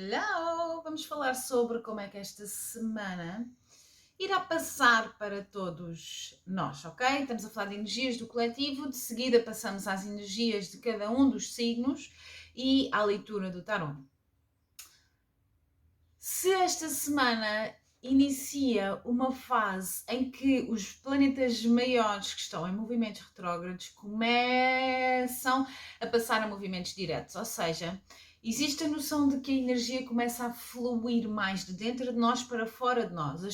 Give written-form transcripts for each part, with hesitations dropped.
Hello! Vamos falar sobre como é que esta semana irá passar para todos nós, ok? Estamos a falar de energias do coletivo, de seguida passamos às energias de cada um dos signos e à leitura do tarot. Se esta semana inicia uma fase em que os planetas maiores que estão em movimentos retrógrados começam a passar a movimentos diretos, ou seja, existe a noção de que a energia começa a fluir mais de dentro de nós para fora de nós, a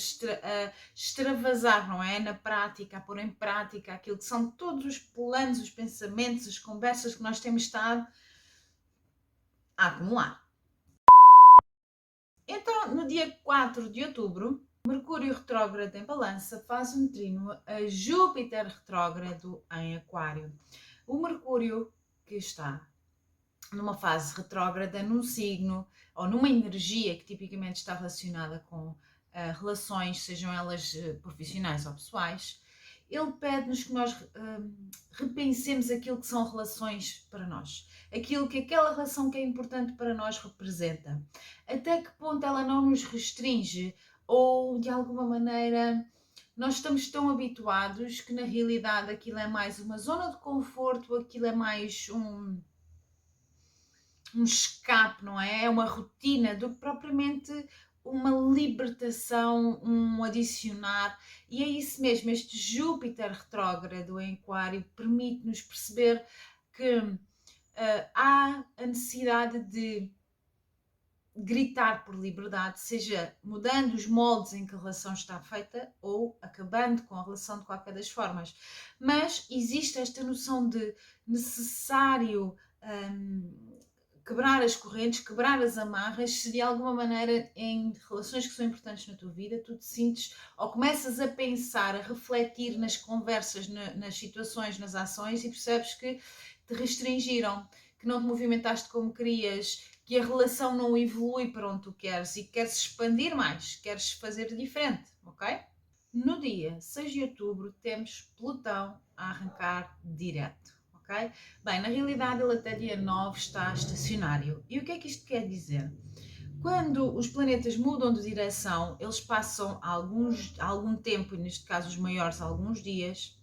extravasar, não é? Na prática, a pôr em prática aquilo que são todos os planos, os pensamentos, as conversas que nós temos estado a acumular. Então, no dia 4 de outubro, Mercúrio retrógrado em Balança faz um trino a Júpiter retrógrado em Aquário. O Mercúrio, que está numa fase retrógrada, num signo ou numa energia que tipicamente está relacionada com relações, sejam elas profissionais ou pessoais, ele pede-nos que nós repensemos aquilo que são relações para nós, aquilo que aquela relação que é importante para nós representa, até que ponto ela não nos restringe ou de alguma maneira nós estamos tão habituados que na realidade aquilo é mais uma zona de conforto, aquilo é mais um escape, não é? É uma rotina do que propriamente uma libertação, um adicionar, e é isso mesmo, este Júpiter retrógrado em Aquário permite-nos perceber que há a necessidade de gritar por liberdade, seja mudando os moldes em que a relação está feita ou acabando com a relação de qualquer das formas. Mas existe esta noção de necessário quebrar as correntes, quebrar as amarras, se de alguma maneira em relações que são importantes na tua vida, tu te sentes ou começas a pensar, a refletir nas conversas, nas situações, nas ações e percebes que te restringiram, que não te movimentaste como querias, que a relação não evolui para onde tu queres e queres expandir mais, queres fazer diferente, ok? No dia 6 de outubro temos Plutão a arrancar direto. Okay? Bem, na realidade ele até dia 9 está estacionário. E o que é que isto quer dizer? Quando os planetas mudam de direção, eles passam algum tempo, e neste caso os maiores alguns dias,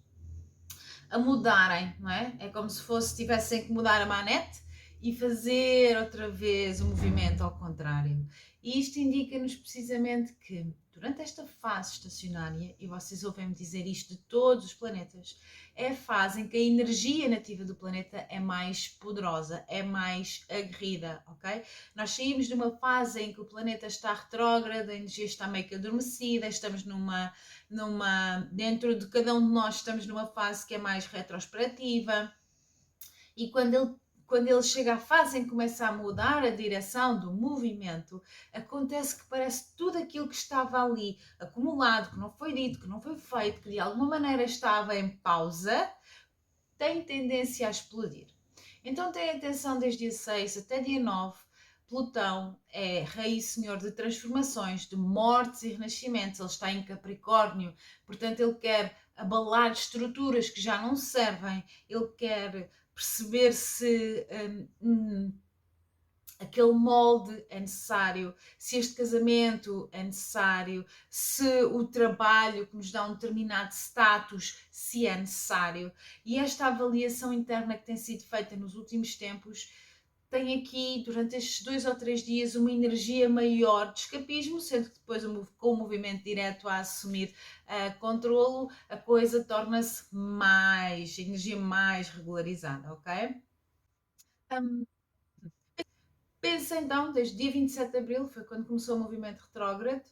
a mudarem, não é? É como se tivessem que mudar a manete e fazer outra vez o movimento ao contrário. E isto indica-nos precisamente que durante esta fase estacionária, e vocês ouvem-me dizer isto de todos os planetas, é a fase em que a energia nativa do planeta é mais poderosa, é mais aguerrida, ok? Nós saímos de uma fase em que o planeta está retrógrado, a energia está meio que adormecida, estamos dentro de cada um de nós estamos numa fase que é mais retrospectiva, e quando ele chega à fase em que começa a mudar a direção do movimento, acontece que parece tudo aquilo que estava ali acumulado, que não foi dito, que não foi feito, que de alguma maneira estava em pausa, tem tendência a explodir. Então tenha atenção desde dia 6 até dia 9. Plutão é rei e senhor de transformações, de mortes e renascimentos. Ele está em Capricórnio, portanto ele quer abalar estruturas que já não servem, ele quer perceber se aquele molde é necessário, se este casamento é necessário, se o trabalho que nos dá um determinado status, se é necessário. E esta avaliação interna que tem sido feita nos últimos tempos tem aqui, durante estes 2 ou 3 dias, uma energia maior de escapismo, sendo que depois, com o movimento direto a assumir controlo, a coisa torna-se a energia mais regularizada, ok? Pensa então, desde dia 27 de Abril, foi quando começou o movimento retrógrado,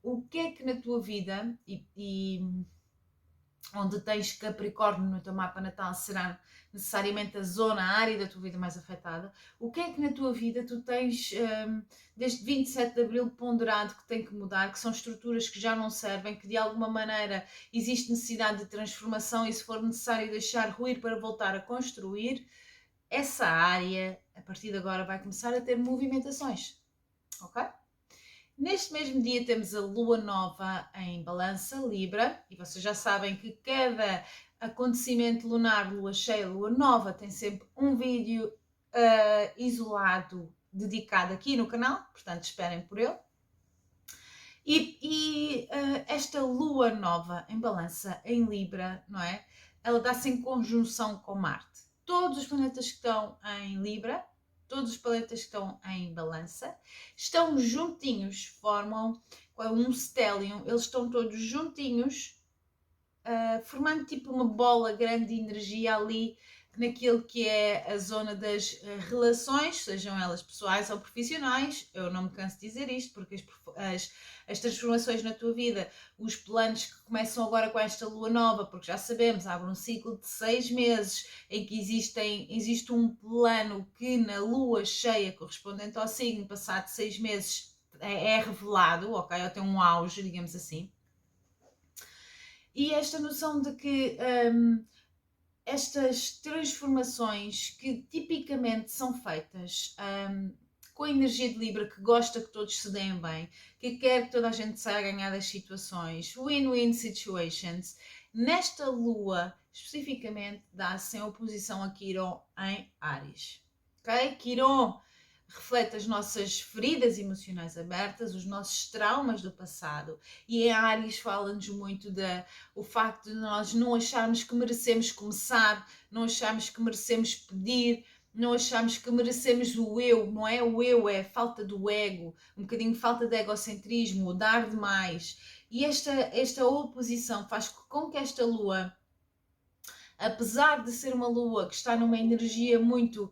o que é que na tua vida, onde tens Capricórnio no teu mapa natal, será necessariamente a zona, a área da tua vida mais afetada, o que é que na tua vida tu tens, desde 27 de Abril, ponderado que tem que mudar, que são estruturas que já não servem, que de alguma maneira existe necessidade de transformação e se for necessário deixar ruir para voltar a construir, essa área, a partir de agora, vai começar a ter movimentações, ok? Neste mesmo dia temos a lua nova em Balança, Libra, e vocês já sabem que cada acontecimento lunar, lua cheia, lua nova, tem sempre um vídeo isolado dedicado aqui no canal, portanto esperem por ele. Esta lua nova em balança, em Libra, não é? Ela dá-se em conjunção com Marte. Todos os planetas que estão em Libra, todos os planetas que estão em balança, estão juntinhos, formam um stellium, eles estão todos juntinhos, formando tipo uma bola grande de energia ali, naquilo que é a zona das relações, sejam elas pessoais ou profissionais. Eu não me canso de dizer isto, porque as transformações na tua vida, os planos que começam agora com esta lua nova, porque já sabemos, abre um ciclo de 6 meses, em que existe um plano que na lua cheia, correspondente ao signo, passado 6 meses, é revelado, ok? Ou tem um auge, digamos assim. E esta noção de que estas transformações que tipicamente são feitas com a energia de Libra, que gosta que todos se deem bem, que quer que toda a gente saia a ganhar das situações, win-win situations, nesta lua especificamente dá-se em oposição a Quiron em Áries. Ok? Quiron reflete as nossas feridas emocionais abertas, os nossos traumas do passado, e em Áries fala-nos muito o facto de nós não acharmos que merecemos começar, não acharmos que merecemos pedir, não achamos que merecemos o eu, não é o eu, é a falta do ego, um bocadinho falta de egocentrismo, o dar demais. E esta oposição faz com que esta lua, apesar de ser uma lua que está numa energia muito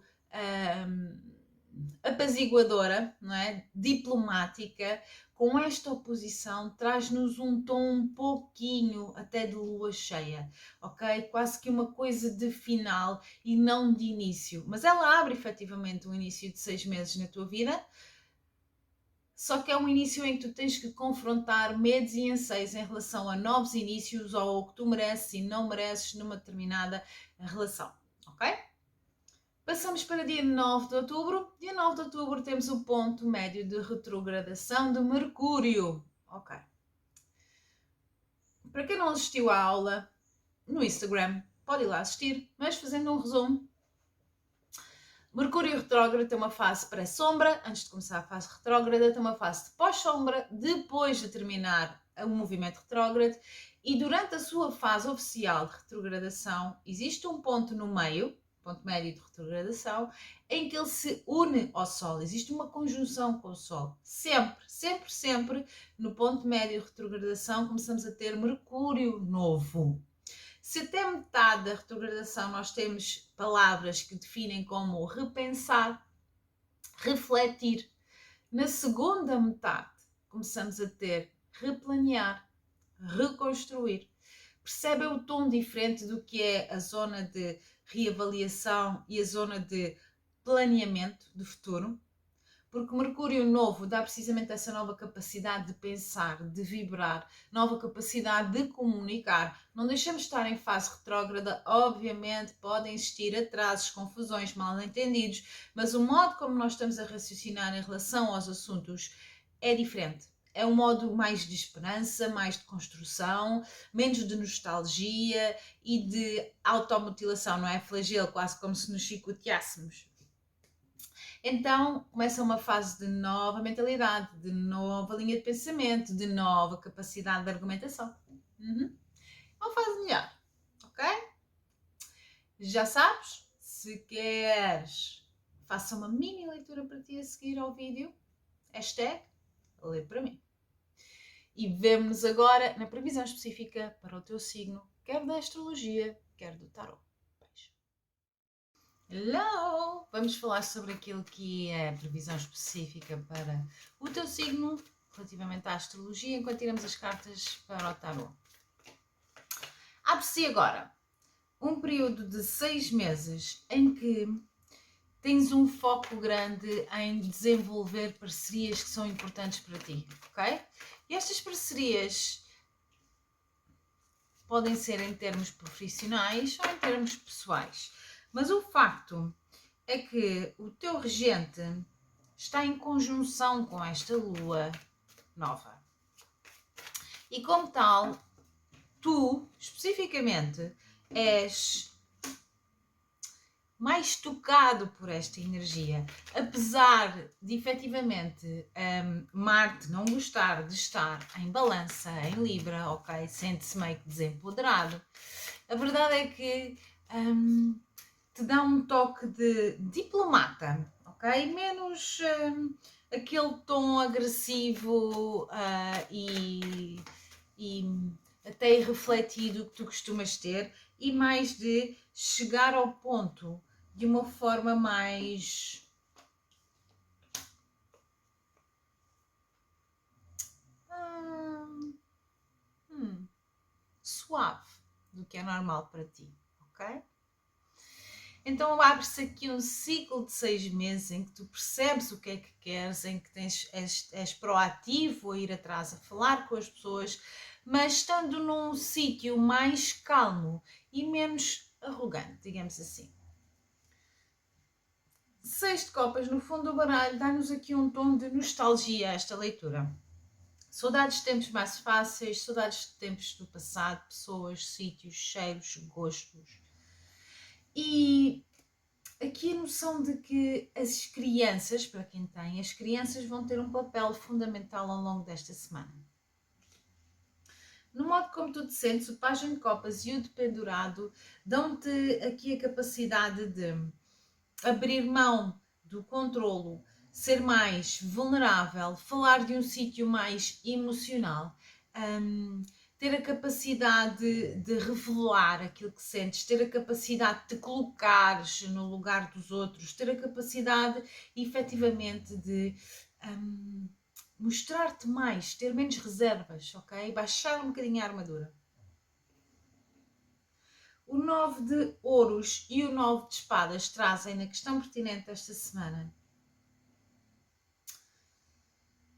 apaziguadora, não é? Diplomática, com esta oposição traz-nos um tom um pouquinho até de lua cheia, ok? Quase que uma coisa de final e não de início. Mas ela abre efetivamente um início de 6 meses na tua vida, só que é um início em que tu tens que confrontar medos e anseios em relação a novos inícios ou ao que tu mereces e não mereces numa determinada relação, ok? Passamos para dia 9 de outubro. Dia 9 de outubro temos o ponto médio de retrogradação de Mercúrio. Ok. Para quem não assistiu à aula no Instagram, pode ir lá assistir, mas fazendo um resumo. Mercúrio retrógrado tem uma fase pré-sombra, antes de começar a fase retrógrada, tem uma fase de pós-sombra, depois de terminar o movimento retrógrado, e durante a sua fase oficial de retrogradação, existe um ponto no meio, ponto médio de retrogradação, em que ele se une ao Sol. Existe uma conjunção com o Sol. Sempre, sempre, sempre, no ponto médio de retrogradação, começamos a ter Mercúrio novo. Se até metade da retrogradação nós temos palavras que definem como repensar, refletir, na segunda metade começamos a ter replanear, reconstruir. Percebem o tom diferente do que é a zona de reavaliação e a zona de planeamento do futuro? Porque Mercúrio novo dá precisamente essa nova capacidade de pensar, de vibrar, nova capacidade de comunicar. Não deixamos de estar em fase retrógrada, obviamente podem existir atrasos, confusões, mal-entendidos, mas o modo como nós estamos a raciocinar em relação aos assuntos é diferente. É um modo mais de esperança, mais de construção, menos de nostalgia e de automutilação, não é? Flagelo, quase como se nos chicoteássemos. Então começa uma fase de nova mentalidade, de nova linha de pensamento, de nova capacidade de argumentação. Uma fase melhor, ok? Já sabes, se queres, faça uma mini leitura para ti a seguir ao vídeo. Hashtag lê para mim. E vemo-nos agora na previsão específica para o teu signo, quer da astrologia, quer do tarot. Hello! Vamos falar sobre aquilo que é a previsão específica para o teu signo relativamente à astrologia, enquanto tiramos as cartas para o tarot. Abre-se agora um período de 6 meses em que tens um foco grande em desenvolver parcerias que são importantes para ti, ok? E estas parcerias podem ser em termos profissionais ou em termos pessoais. Mas o facto é que o teu regente está em conjunção com esta lua nova. E como tal, tu, especificamente, és mais tocado por esta energia. Apesar de efetivamente Marte não gostar de estar em balança, em Libra, ok? Sente-se meio que desempoderado. A verdade é que te dá um toque de diplomata, ok? Menos aquele tom agressivo e até irrefletido que tu costumas ter, e mais de chegar ao ponto de uma forma mais suave do que é normal para ti, ok? Então abre-se aqui um ciclo de 6 meses em que tu percebes o que é que queres, em que és proativo a ir atrás, a falar com as pessoas, mas estando num sítio mais calmo e menos arrogante, digamos assim. 6 de copas no fundo do baralho dá-nos aqui um tom de nostalgia a esta leitura. Saudades de tempos mais fáceis, saudades de tempos do passado, pessoas, sítios, cheiros, gostos. E aqui a noção de que as crianças, para quem tem, as crianças vão ter um papel fundamental ao longo desta semana. No modo como tu te sentes, o pajem de copas e o dependurado dão-te aqui a capacidade de abrir mão do controlo, ser mais vulnerável, falar de um sítio mais emocional, ter a capacidade de revelar aquilo que sentes, ter a capacidade de te colocares no lugar dos outros, ter a capacidade efetivamente de mostrar-te mais, ter menos reservas, ok? Baixar um bocadinho a armadura. O 9 de ouros e o 9 de espadas trazem na questão pertinente desta semana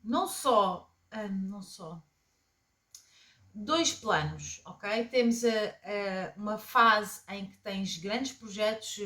não só dois planos, ok? Temos uma fase em que tens grandes projetos,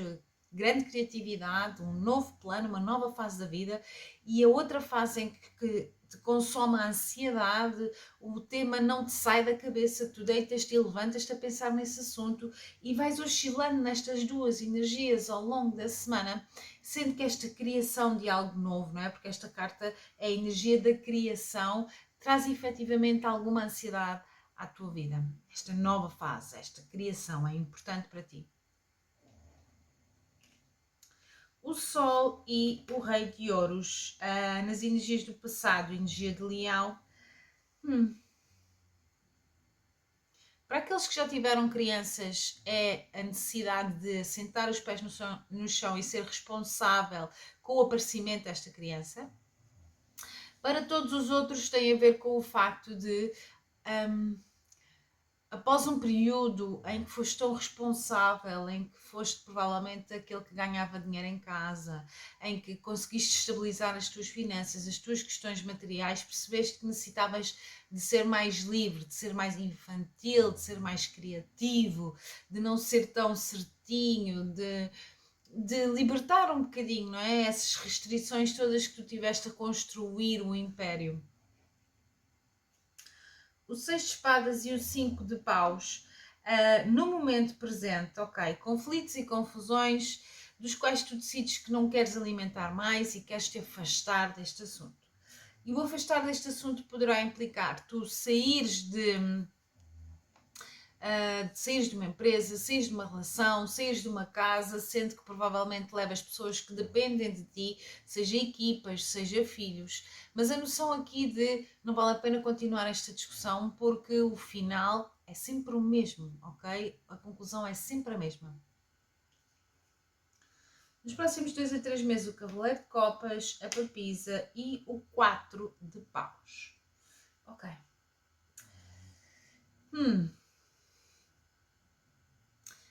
grande criatividade, um novo plano, uma nova fase da vida, e a outra fase em que te consome a ansiedade, o tema não te sai da cabeça, tu deitas-te e levantas-te a pensar nesse assunto e vais oscilando nestas duas energias ao longo da semana, sendo que esta criação de algo novo, não é? Porque esta carta é a energia da criação, traz efetivamente alguma ansiedade à tua vida. Esta nova fase, esta criação é importante para ti. O Sol e o Rei de Ouros, nas energias do passado, energia de Leão. Para aqueles que já tiveram crianças, é a necessidade de sentar os pés no chão e ser responsável com o aparecimento desta criança. Para todos os outros, tem a ver com o facto de após um período em que foste tão responsável, em que foste provavelmente aquele que ganhava dinheiro em casa, em que conseguiste estabilizar as tuas finanças, as tuas questões materiais, percebeste que necessitavas de ser mais livre, de ser mais infantil, de ser mais criativo, de não ser tão certinho, de libertar um bocadinho, não é? Essas restrições todas que tu tiveste a construir o império. O 6 de espadas e o 5 de paus, no momento presente, ok, conflitos e confusões dos quais tu decides que não queres alimentar mais e queres te afastar deste assunto. E o afastar deste assunto poderá implicar tu saíres de saíres de uma empresa, saíres de uma relação, saíres de uma casa, sendo que provavelmente levas pessoas que dependem de ti, seja equipas, seja filhos, mas a noção aqui de não vale a pena continuar esta discussão porque o final é sempre o mesmo, ok? A conclusão é sempre a mesma. Nos próximos 2 a 3 meses, o Cavaleiro de Copas, a Papisa e o 4 de Paus. Ok.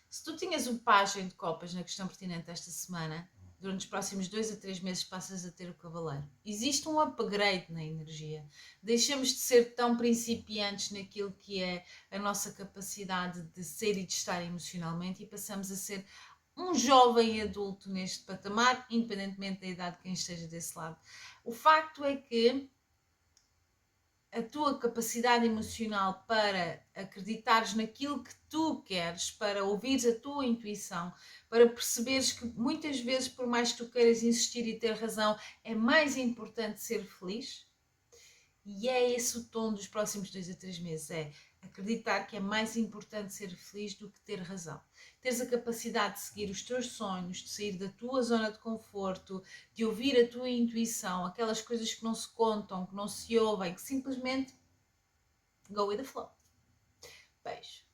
Se tu tinhas um pajem de copas na questão pertinente desta semana, durante os próximos 2 a 3 meses passas a ter o cavaleiro. Existe um upgrade na energia. Deixamos de ser tão principiantes naquilo que é a nossa capacidade de ser e de estar emocionalmente e passamos a ser um jovem adulto neste patamar, independentemente da idade de quem esteja desse lado. O facto é que a tua capacidade emocional para acreditares naquilo que tu queres, para ouvires a tua intuição, para perceberes que muitas vezes, por mais que tu queiras insistir e ter razão, é mais importante ser feliz. E é esse o tom dos próximos 2 a 3 meses, é acreditar que é mais importante ser feliz do que ter razão. Teres a capacidade de seguir os teus sonhos, de sair da tua zona de conforto, de ouvir a tua intuição, aquelas coisas que não se contam, que não se ouvem, que simplesmente go with the flow. Beijo.